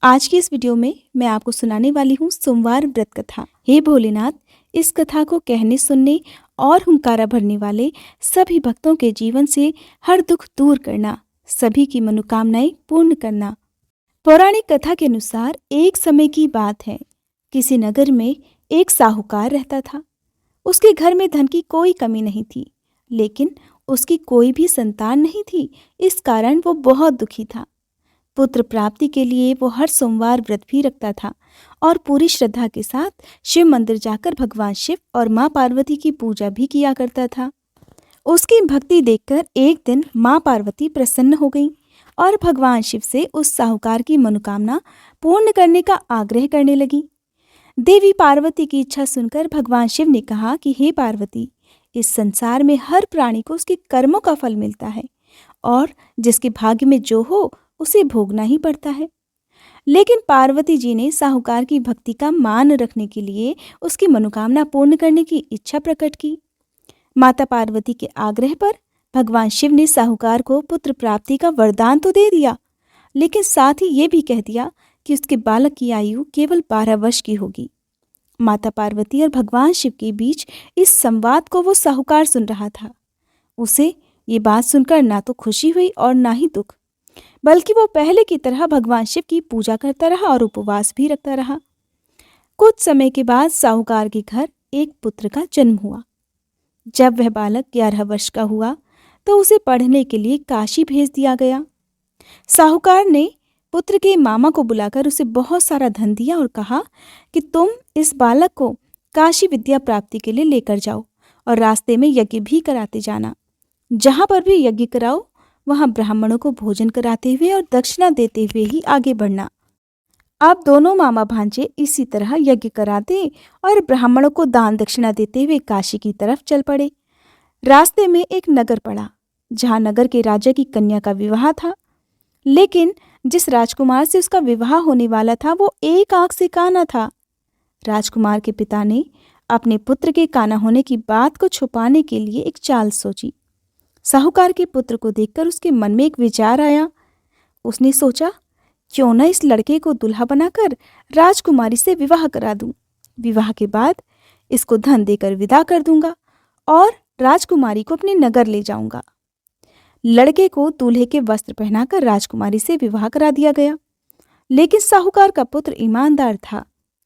आज की इस वीडियो में मैं आपको सुनाने वाली हूँ सोमवार व्रत कथा। हे भोलेनाथ, इस कथा को कहने, सुनने और हुंकारा भरने वाले सभी भक्तों के जीवन से हर दुख दूर करना, सभी की मनोकामनाएं पूर्ण करना। पौराणिक कथा के अनुसार एक समय की बात है। किसी नगर में एक साहूकार रहता था। उसके घर में धन की कोई कमी नहीं थी, लेकिन उसकी कोई भी संतान नहीं थी। इस कारण वो बहुत दुखी था। पुत्र प्राप्ति के लिए वो हर सोमवार व्रत भी रखता था और पूरी श्रद्धा के साथ शिव मंदिर जाकर भगवान शिव और माँ पार्वती की पूजा भी किया करता था। उसकी भक्ति देखकर एक दिन माँ पार्वती प्रसन्न हो गई और भगवान शिव से उस साहूकार की मनोकामना पूर्ण करने का आग्रह करने लगी। देवी पार्वती की इच्छा सुनकर भगवान शिव ने कहा कि हे पार्वती, इस संसार में हर प्राणी को उसके कर्मों का फल मिलता है और जिसके भाग्य में जो हो उसे भोगना ही पड़ता है। लेकिन पार्वती जी ने साहूकार की भक्ति का मान रखने के लिए उसकी मनोकामना पूर्ण करने की इच्छा प्रकट की। माता पार्वती के आग्रह पर भगवान शिव ने साहूकार को पुत्र प्राप्ति का वरदान तो दे दिया, लेकिन साथ ही ये भी कह दिया कि उसके बालक की आयु केवल 12 वर्ष की होगी। माता पार्वती और भगवान शिव के बीच इस संवाद को वो साहूकार सुन रहा था। उसे ये बात सुनकर ना तो खुशी हुई और ना ही दुख, बल्कि वो पहले की तरह भगवान शिव की पूजा करता रहा और उपवास भी रखता रहा। कुछ समय के बाद साहूकार के घर एक पुत्र का जन्म हुआ। जब वह बालक 11 वर्ष का हुआ तो उसे पढ़ने के लिए काशी भेज दिया गया। साहूकार ने पुत्र के मामा को बुलाकर उसे बहुत सारा धन दिया और कहा कि तुम इस बालक को काशी विद्या प्राप्ति के लिए लेकर जाओ और रास्ते में यज्ञ भी कराते जाना। जहाँ पर भी यज्ञ कराओ वहाँ ब्राह्मणों को भोजन कराते हुए और दक्षिणा देते हुए ही आगे बढ़ना। अब दोनों मामा भांजे इसी तरह यज्ञ कराते और ब्राह्मणों को दान दक्षिणा देते हुए काशी की तरफ चल पड़े। रास्ते में एक नगर पड़ा, जहाँ नगर के राजा की कन्या का विवाह था। लेकिन जिस राजकुमार से उसका विवाह होने वाला था वो एक आंख से काना था। राजकुमार के पिता ने अपने पुत्र के काना होने की बात को छुपाने के लिए एक चाल सोची। साहूकार के पुत्र को देखकर उसके मन में एक विचार आया। उसने सोचा, क्यों न इस लड़के को दूल्हा बनाकर राजकुमारी से विवाह करा दूं। विवाह के बाद इसको धन देकर विदा कर दूंगा और राजकुमारी को अपने नगर ले जाऊंगा। लड़के को दूल्हे के वस्त्र पहनाकर राजकुमारी से विवाह करा दिया गया। लेकिन साहूकार का पुत्र ईमानदार था।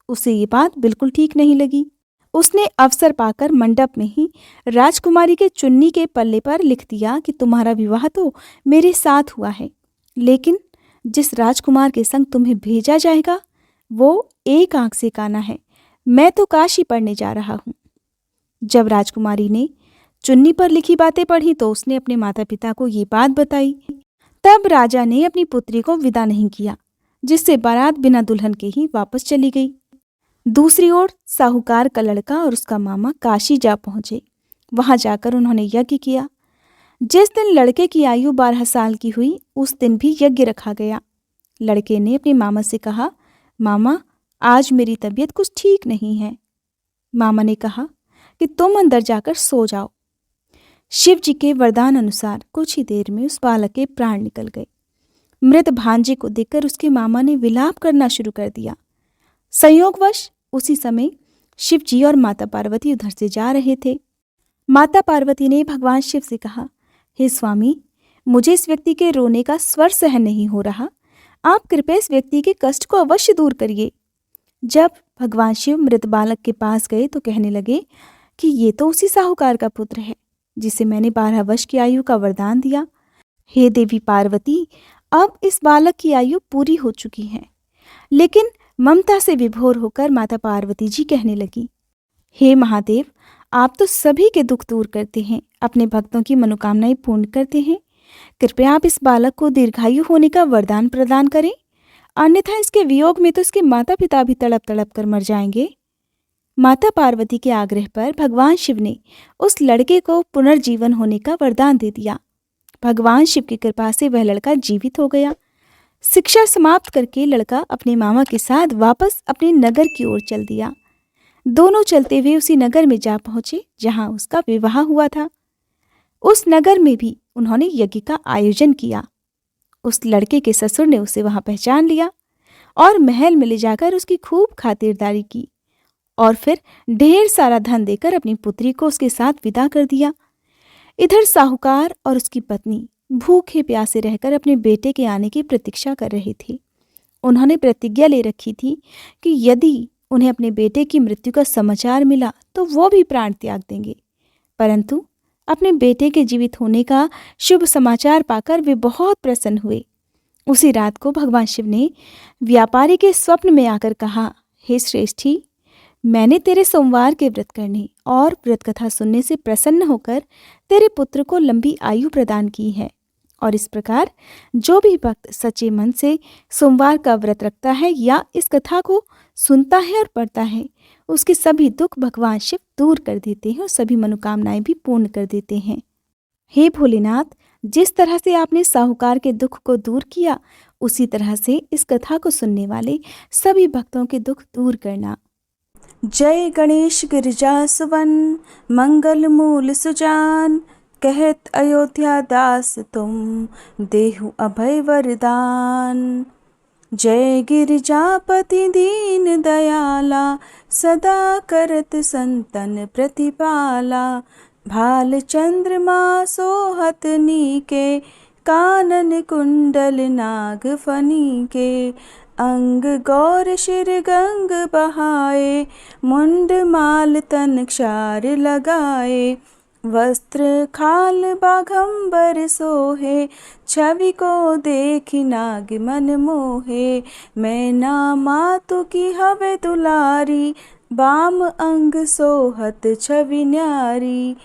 उसे ये बात बिल्कुल ठीक नहीं लगी। उसने अवसर पाकर मंडप में ही राजकुमारी के चुन्नी के पल्ले पर लिख दिया कि तुम्हारा विवाह तो मेरे साथ हुआ है, लेकिन जिस राजकुमार के संग तुम्हें भेजा जाएगा वो एक आंख से काना है। मैं तो काशी पढ़ने जा रहा हूँ। जब राजकुमारी ने चुन्नी पर लिखी बातें पढ़ी तो उसने अपने माता पिता को ये बात बताई। तब राजा ने अपनी पुत्री को विदा नहीं किया, जिससे बारात बिना दुल्हन के ही वापस चली गई। दूसरी ओर साहूकार का लड़का और उसका मामा काशी जा पहुंचे। वहां जाकर उन्होंने यज्ञ किया। जिस दिन लड़के की आयु 12 साल की हुई उस दिन भी यज्ञ रखा गया। लड़के ने अपने मामा से कहा, मामा, आज मेरी तबीयत कुछ ठीक नहीं है। मामा ने कहा कि तुम अंदर जाकर सो जाओ। शिव जी के वरदान अनुसार कुछ ही देर में उस बालक के प्राण निकल गए। मृत भांजे को देखकर उसके मामा ने विलाप करना शुरू कर दिया। संयोगवश उसी समय शिव जी और माता पार्वती उधर से जा रहे थे। माता पार्वती ने भगवान शिव से कहा, हे स्वामी, मुझे इस व्यक्ति के रोने का स्वर सहन नहीं हो रहा। आप कृपया इस व्यक्ति के कष्ट को अवश्य दूर करिए। जब भगवान शिव मृत बालक के पास गए तो कहने लगे कि ये तो उसी साहूकार का पुत्र है जिसे मैंने 12 वर्ष की आयु का वरदान दिया। हे देवी पार्वती, अब इस बालक की आयु पूरी हो चुकी है। लेकिन ममता से विभोर होकर माता पार्वती जी कहने लगी, हे महादेव, आप तो सभी के दुख दूर करते हैं, अपने भक्तों की मनोकामनाएं पूर्ण करते हैं। कृपया आप इस बालक को दीर्घायु होने का वरदान प्रदान करें, अन्यथा इसके वियोग में तो इसके माता पिता भी तड़प तड़प कर मर जाएंगे। माता पार्वती के आग्रह पर भगवान शिव ने उस लड़के को पुनर्जीवन होने का वरदान दे दिया। भगवान शिव की कृपा से वह लड़का जीवित हो गया। शिक्षा समाप्त करके लड़का अपने मामा के साथ वापस अपने नगर की ओर चल दिया। दोनों चलते हुए उसी नगर में जा पहुंचे जहां उसका विवाह हुआ था। उस नगर में भी उन्होंने यज्ञ का आयोजन किया। उस लड़के के ससुर ने उसे वहां पहचान लिया और महल में ले जाकर उसकी खूब खातिरदारी की और फिर ढेर सारा धन देकर अपनी पुत्री को उसके साथ विदा कर दिया। इधर साहूकार और उसकी पत्नी भूखे प्यासे रहकर अपने बेटे के आने की प्रतीक्षा कर रहे थे। उन्होंने प्रतिज्ञा ले रखी थी कि यदि उन्हें अपने बेटे की मृत्यु का समाचार मिला तो वो भी प्राण त्याग देंगे। परंतु अपने बेटे के जीवित होने का शुभ समाचार पाकर वे बहुत प्रसन्न हुए। उसी रात को भगवान शिव ने व्यापारी के स्वप्न में आकर कहा, हे श्रेष्ठी, मैंने तेरे सोमवार के व्रत करने और व्रत कथा सुनने से प्रसन्न होकर तेरे पुत्र को लंबी आयु प्रदान की है। और इस प्रकार जो भी भक्त सच्चे मन से सोमवार का व्रत रखता है या इस कथा को सुनता है और पढ़ता है, उसके सभी दुख भगवान शिव दूर कर देते हैं और सभी मनोकामनाएं भी पूर्ण कर देते हैं। हे भोलेनाथ, जिस तरह से आपने साहूकार के दुख को दूर किया, उसी तरह से इस कथा को सुनने वाले सभी भक्तों के दुख दूर करना। जय गणेश गिरिजा सुवन, मंगल मूल सुजान, कहत अयोध्या दास तुम, देहु अभय वरदान। जय गिरिजापति दीन दयाला, सदा करत संतन प्रतिपाला। भाल चंद्रमा सोहत नीके, कानन कुंडल नाग फनी के। अंग गौर शिर गंग बहाए, मुंड माल तन क्षार लगाए। वस्त्र खाल बाघंबर सोहे, छवि को देखी नाग मन मोहे। मैना मातु की हवे दुलारी, बाम अंग सोहत छवि न्यारी।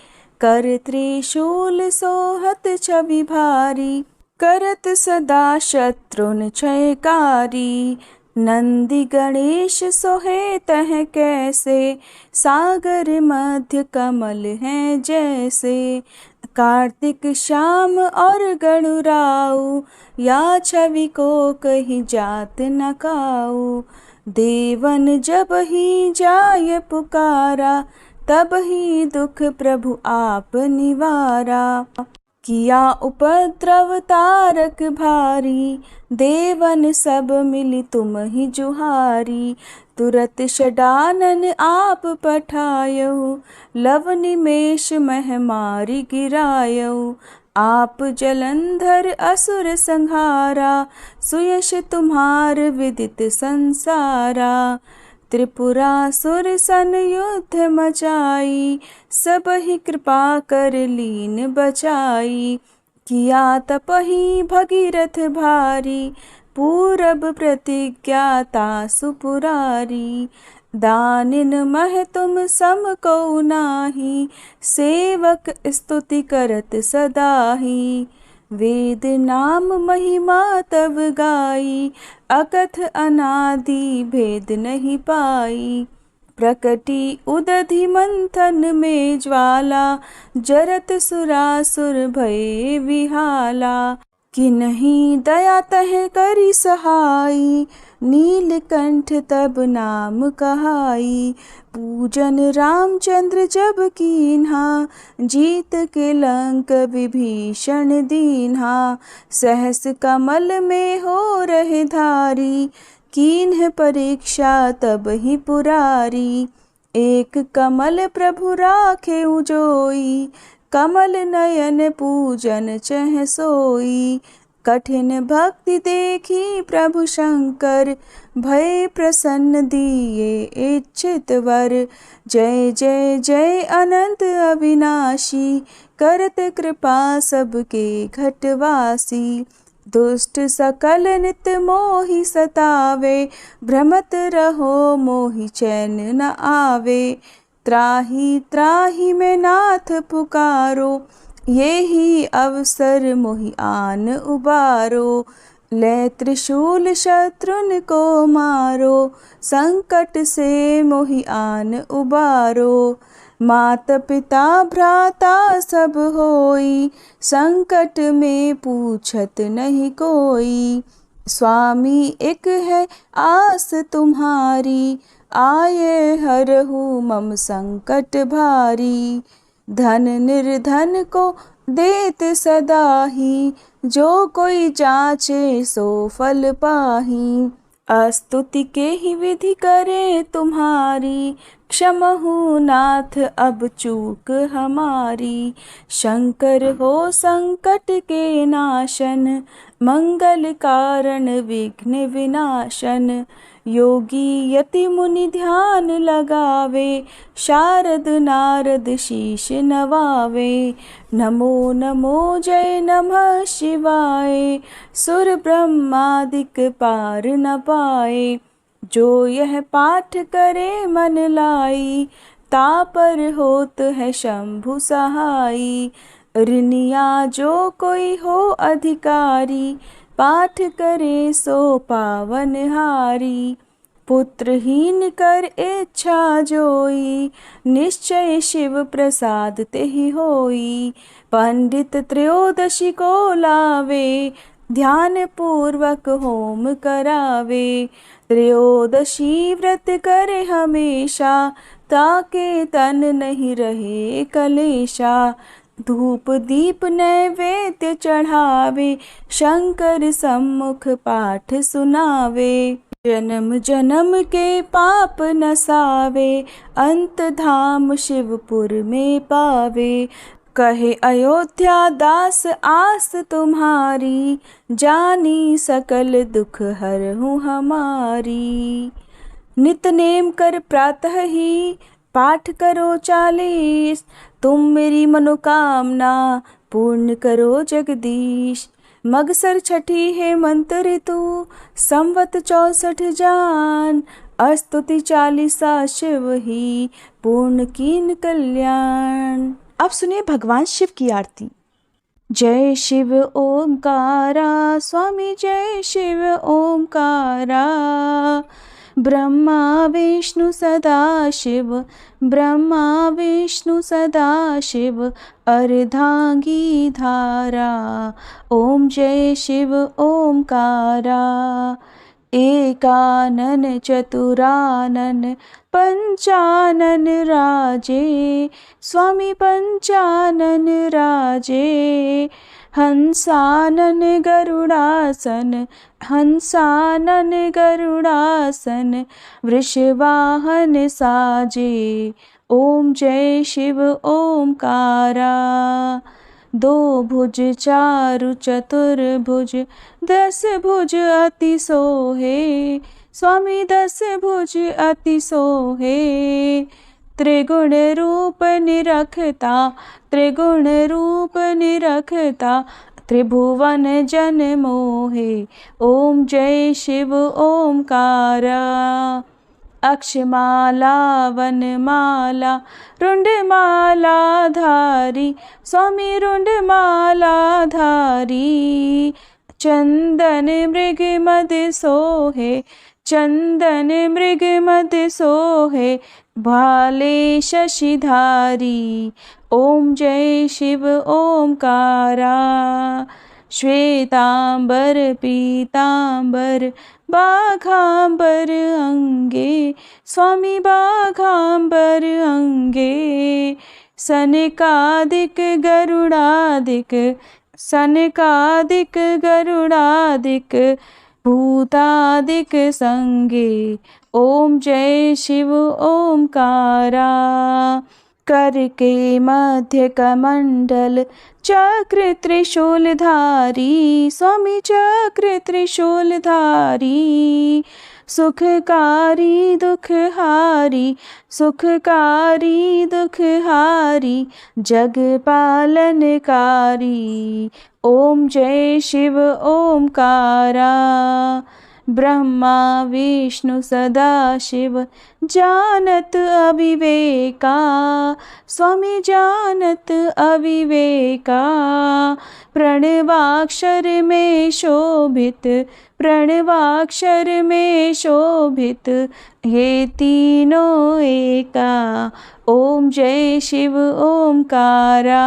कर त्रिशूल सोहत छवि भारी, करत सदा शत्रुन क्षयकारी। नंदी गणेश सोहे तह कैसे, सागर मध्य कमल हैं जैसे। कार्तिक श्याम और गणुराऊ, या छवि को कहीं जात न काऊ। देवन जब ही जाय पुकारा, तब ही दुख प्रभु आप निवारा। किया उपद्रव तारक भारी, देवन सब मिली तुम ही जुहारी। तुरत षडानन आप पठायऊ, लव निमेष मह मारी गिरायऊ। आप जलंधर असुर संहारा, सुयश तुम्हार विदित संसारा। त्रिपुरासुर सन युद्ध मचाई, सब ही कृपा कर लीन बचाई। किया तपहि भगीरथ भारी, पूरब प्रतिज्ञा तासु पुरारी। दानिन मह तुम सम को नाही, सेवक स्तुति करत सदाही। वेद नाम महिमा तब गाई, अकथ अनादि भेद नहीं पाई। प्रकटी उदधि मंथन में ज्वाला, जरत सुरासुर भये विहाला। कि नहीं दया तह करी सहाई, नीलकंठ तब नाम कहाई। पूजन रामचंद्र जब कीन्हा, जीत के लंक विभीषण दीन्हा। सहस कमल में हो रहे धारी, कीन्ह परीक्षा तब ही पुरारी। एक कमल प्रभु राखे उजोई, कमल नयन पूजन चह सोई। कठिन भक्ति देखी प्रभु शंकर, भय प्रसन्न दिए इच्छित वर। जय जय जय अनंत अविनाशी, करत कृपा सबके घटवासी। दुष्ट सकल नित मोहि सतावे, भ्रमत रहो मोहि चैन न आवे। त्राहि त्राहि में नाथ पुकारो, ये ही अवसर मोहि आन उबारो। ले त्रिशूल शत्रुन को मारो, संकट से मोहि आन उबारो। मात पिता भ्राता सब होई, संकट में पूछत नहीं कोई। स्वामी एक है आस तुम्हारी, आये हरहु मम संकट भारी। धन निर्धन को देत सदा ही, जो कोई जाचे सो फल पाही। स्तुति के ही विधि करे तुम्हारी, क्षमहु नाथ अब चूक हमारी। शंकर हो संकट के नाशन, मंगल कारण विघ्न विनाशन। योगी यति मुनि ध्यान लगावे, शारद नारद शीश नवावे। नमो नमो जय नमः शिवाय, सुर ब्रह्मादिक पार न पाए। जो यह पाठ करे मन लाई, तापर होत है शंभु सहाई। ऋनिया जो कोई हो अधिकारी, पाठ करे सो पावन हारी। पुत्रहीन कर इच्छा जोई, निश्चय शिव प्रसाद तेहि होई। पंडित त्रयोदशी को लावे, ध्यान पूर्वक होम करावे। त्रयोदशी व्रत करे हमेशा, ताके तन नहीं रहे कलेशा। धूप दीप नैवेद्य चढ़ावे, शंकर सम्मुख पाठ सुनावे। जन्म जन्म के पाप नसावे, अंत धाम शिवपुर में पावे। कहे अयोध्या दास आस तुम्हारी, जानी सकल दुख हरहु हमारी। नित नेम कर प्रातः ही, पाठ करो 40। तुम मेरी मनोकामना पूर्ण करो जगदीश। मगसर छठी है मंत्र ऋतु, संवत 64 जान। स्तुति 40 शिव ही, पूर्ण कीन कल्याण। अब सुनिए भगवान शिव की आरती। जय शिव ओमकारा, स्वामी जय शिव ओमकारा। ब्रह्मा विष्णु सदा शिव, ब्रह्मा विष्णु सदा शिव। अर्धांगी धारा, ओम जय शिव ओमकारा। एकानन चतुरानन, पंचानन राजे। स्वामी पंचानन राजे। हंसानन गरुड़ासन, हंसानन गरुड़ासन। वृषवाहन साजे, ओम जय शिव ओमकारा। 2 भुज 4 चतुर्भुज, 10 भुज अति सोहे। स्वामी 10 भुज अति सोहे। त्रिगुण रूप निरखता, त्रिगुण रूप निरखता। त्रिभुवन जन मोहे, ओम जय शिव ओमकारा। अक्षमाला वनमाला, रुंडमाला धारी। स्वामी रुंडमाला धारी। चंदन मृग मद सोहे, चंदन मृग मद सोहे। भाले शशिधारी, ओम जय शिव ओमकारा। श्वेतांबर पीतांबर, बाघांबर अंगे। स्वामी बाघांबर अंगे। सनकादिक गरुड़ादिक, सनकादिक गरुड़ादिक। भूतादिक संगे, ओम जय शिव ओमकारा। कर के मध्य कमंडल, चक्र त्रिशूलधारी। स्वामी चक्र त्रिशूलधारी। सुखकारी दुखहारी, सुखकारी दुखहारी। जग पालनकारी, ओम जय शिव ओमकारा। ब्रह्मा विष्णु सदा शिव, जानत अविवेका। स्वामी जानत अविवेका। प्रणवाक्षर में शोभित, प्रणवाक्षर में शोभित। ये तीनों एका, ओम जय शिव ओमकारा।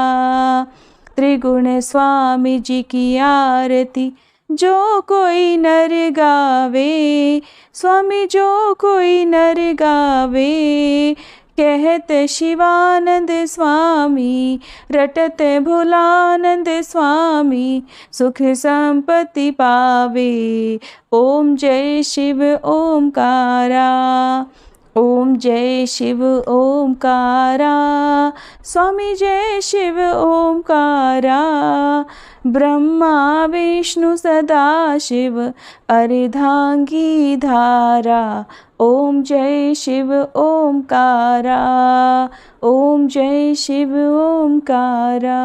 त्रिगुण स्वामी जी की आरती, जो कोई नर गावे। स्वामी जो कोई नर गावे। कहत शिवानंद स्वामी, रटत भोलानंद स्वामी, सुख संपत्ति पावे। ओम जय शिव ओमकारा, ओम जय शिव ओमकारा, स्वामी जय शिव ओमकारा। ब्रह्मा विष्णु सदा शिव, अर्धांगी धारा। ओम जय शिव ओमकारा, ओम जय शिव ओमकारा।